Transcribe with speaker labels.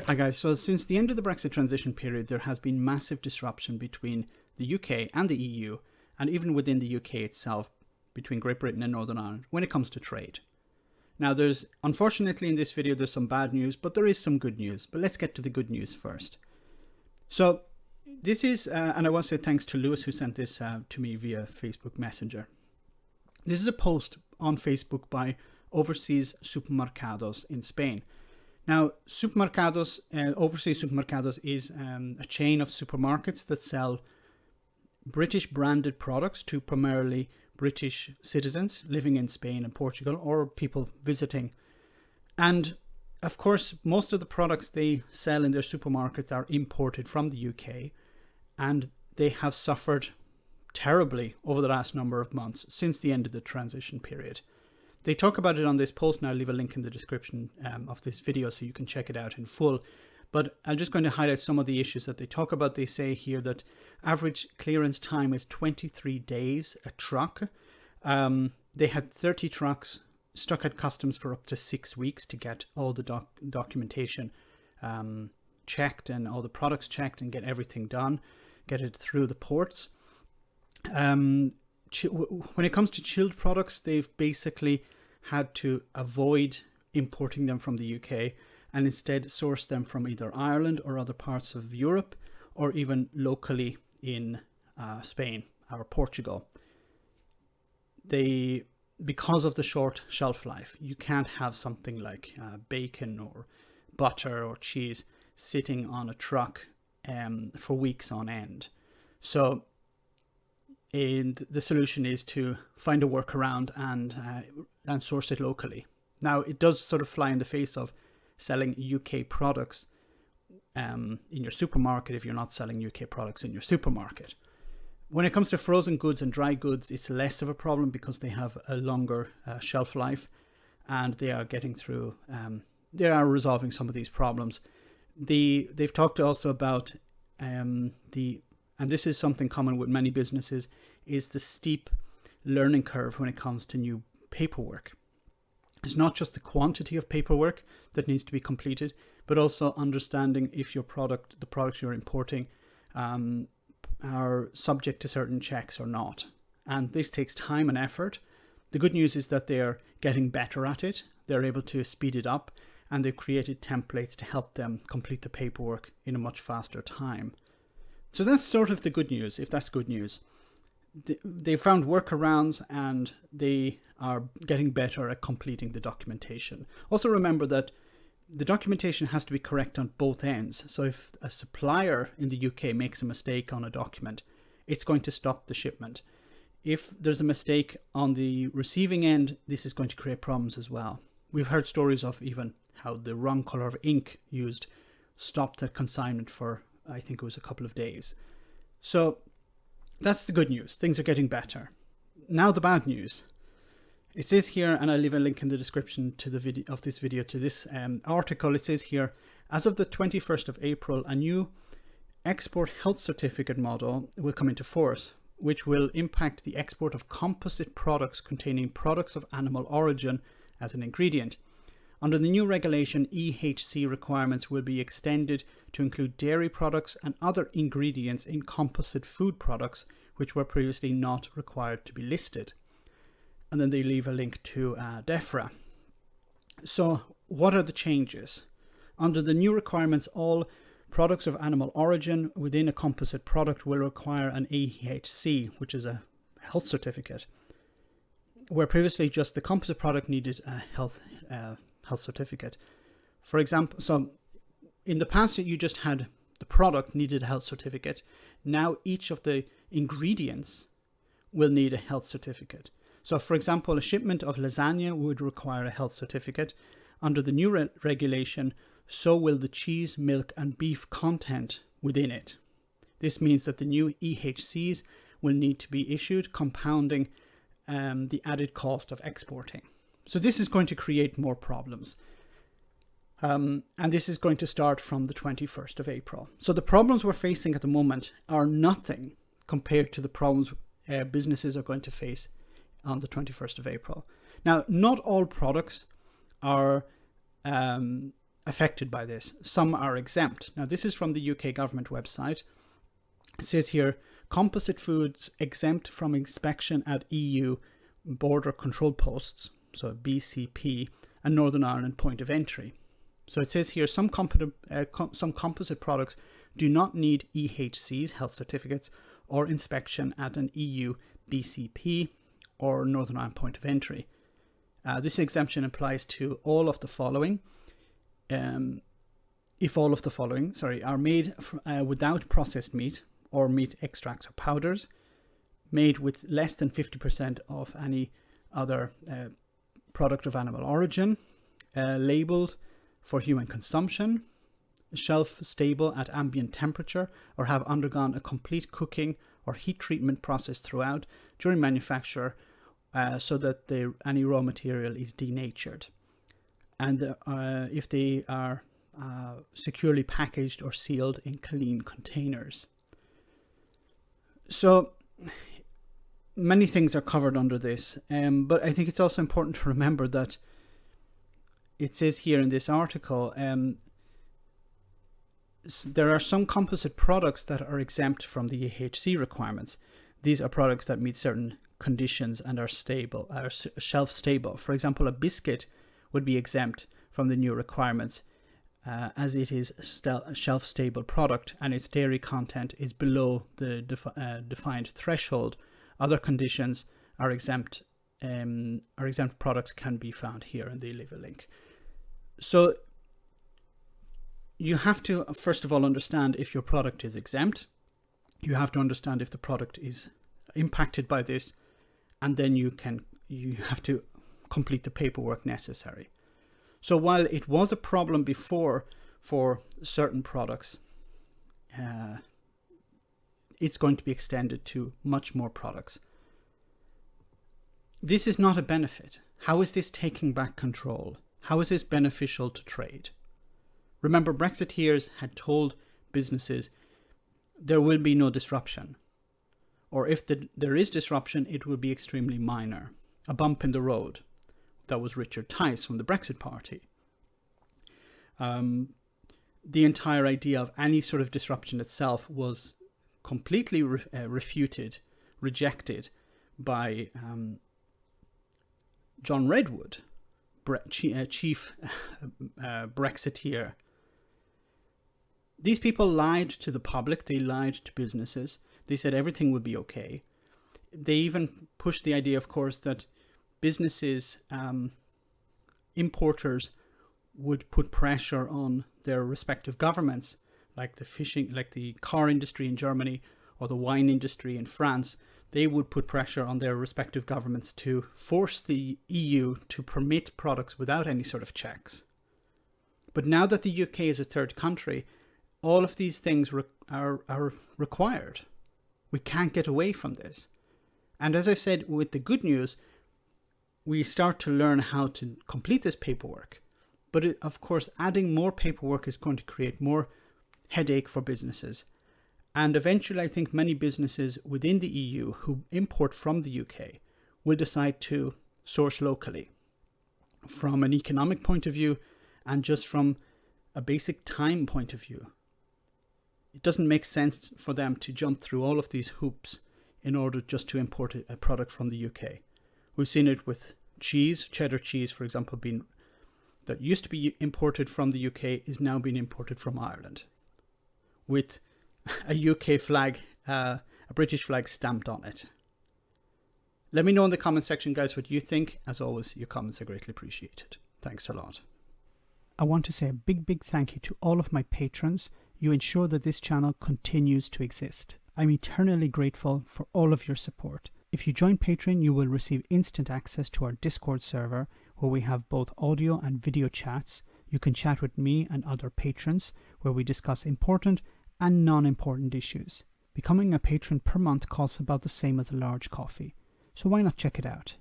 Speaker 1: Hi guys, so since the end of the Brexit transition period, there has been massive disruption between the UK and the EU, and even within the UK itself, between Great Britain and Northern Ireland, when it comes to trade. Now unfortunately in this video, there's some bad news, but there is some good news. But let's get to the good news first. So this is, and I want to say thanks to Lewis who sent this to me via Facebook Messenger. This is a post on Facebook by Overseas Supermercados in Spain. Now, Overseas Supermercados is a chain of supermarkets that sell British branded products to primarily British citizens living in Spain and Portugal, or people visiting. And of course, most of the products they sell in their supermarkets are imported from the UK, and they have suffered terribly over the last number of months since the end of the transition period. They talk about it on this post, and I'll leave a link in the description of this video so you can check it out in full. But I'm just going to highlight some of the issues that they talk about. They say here that average clearance time is 23 days a truck. They had 30 trucks stuck at customs for up to 6 weeks to get all the documentation checked and all the products checked and get everything done, get it through the ports. When it comes to chilled products, they've basically had to avoid importing them from the UK and instead source them from either Ireland or other parts of Europe, or even locally in Spain or Portugal. Because of the short shelf life, you can't have something like bacon or butter or cheese sitting on a truck for weeks on end. So the solution is to find a workaround and source it locally. Now, it does sort of fly in the face of selling UK products in your supermarket if you're not selling UK products in your supermarket. When it comes to frozen goods and dry goods, it's less of a problem because they have a longer shelf life, and they are getting through. They are resolving some of these problems. They've talked also about and this is something common with many businesses, is the steep learning curve when it comes to new paperwork. It's not just the quantity of paperwork that needs to be completed, but also understanding if the products you're importing are subject to certain checks or not. And this takes time and effort. The good news is that they're getting better at it. They're able to speed it up, and they've created templates to help them complete the paperwork in a much faster time. So that's sort of the good news, if that's good news. They found workarounds, and they are getting better at completing the documentation. Also remember that the documentation has to be correct on both ends. So if a supplier in the UK makes a mistake on a document, it's going to stop the shipment. If there's a mistake on the receiving end, this is going to create problems as well. We've heard stories of even how the wrong color of ink used stopped a consignment for, I think it was a couple of days. So that's the good news. Things are getting better. Now the bad news. It says here, and I'll leave a link in the description to the video of this video to this article. It says here, as of the 21st of April, a new export health certificate model will come into force, which will impact the export of composite products containing products of animal origin as an ingredient. Under the new regulation, EHC requirements will be extended to include dairy products and other ingredients in composite food products, which were previously not required to be listed. And then they leave a link to DEFRA. So what are the changes? Under the new requirements, all products of animal origin within a composite product will require an EHC, which is a health certificate, where previously just the composite product needed a health certificate. For example, so in the past you just had the product needed a health certificate. Now each of the ingredients will need a health certificate. So for example, a shipment of lasagna would require a health certificate. Under the new regulation, so will the cheese, milk and beef content within it. This means that the new EHCs will need to be issued, compounding the added cost of exporting. So this is going to create more problems. And this is going to start from the 21st of April. So the problems we're facing at the moment are nothing compared to the problems businesses are going to face on the 21st of April. Now, not all products are affected by this. Some are exempt. Now, this is from the UK government website. It says here, composite foods exempt from inspection at EU border control posts, so BCP, and Northern Ireland point of entry. So it says here, some composite products do not need EHCs, health certificates, or inspection at an EU BCP or Northern Ireland point of entry. This exemption applies to all of the following. If all of the following, are made without processed meat or meat extracts or powders, made with less than 50% of any other product of animal origin, labeled for human consumption, shelf stable at ambient temperature, or have undergone a complete cooking or heat treatment process throughout during manufacture, so that any raw material is denatured, and if they are securely packaged or sealed in clean containers. So many things are covered under this, but I think it's also important to remember that it says here in this article, there are some composite products that are exempt from the EHC requirements. These are products that meet certain conditions and are stable, are shelf stable. For example, a biscuit would be exempt from the new requirements, as it is a shelf stable product and its dairy content is below the defined threshold. Other conditions are exempt. Exempt products can be found here, and they leave a link. So you have to first of all understand if your product is exempt. You have to understand if the product is impacted by this, and then you have to complete the paperwork necessary. So while it was a problem before for certain products, it's going to be extended to much more products. This is not a benefit. How is this taking back control? How is this beneficial to trade? Remember, Brexiteers had told businesses there will be no disruption. Or if there is disruption, it will be extremely minor. A bump in the road. That was Richard Tice from the Brexit Party. The entire idea of any sort of disruption itself was completely refuted, rejected by John Redwood, chief Brexiteer. These people lied to the public, they lied to businesses, they said everything would be okay. They even pushed the idea, of course, that businesses, importers, would put pressure on their respective governments, like the car industry in Germany or the wine industry in France. They would put pressure on their respective governments to force the EU to permit products without any sort of checks. But now that the UK is a third country, all of these things are required. We can't get away from this. And as I said, with the good news, we start to learn how to complete this paperwork. But of course, adding more paperwork is going to create more headache for businesses. And eventually, I think many businesses within the EU who import from the UK will decide to source locally, from an economic point of view and just from a basic time point of view. It doesn't make sense for them to jump through all of these hoops in order just to import a product from the UK. We've seen it with cheese, cheddar cheese, for example, that used to be imported from the UK is now being imported from Ireland, with a UK flag, a British flag stamped on it. Let me know in the comment section, guys, what you think. As always, your comments are greatly appreciated. Thanks a lot. I want to say a big thank you to all of my patrons. You ensure that this channel continues to exist. I'm eternally grateful for all of your support. If you join Patreon, you will receive instant access to our Discord server, where we have both audio and video chats. You can chat with me and other patrons, where we discuss important and non-important issues. Becoming a patron per month costs about the same as a large coffee, so why not check it out?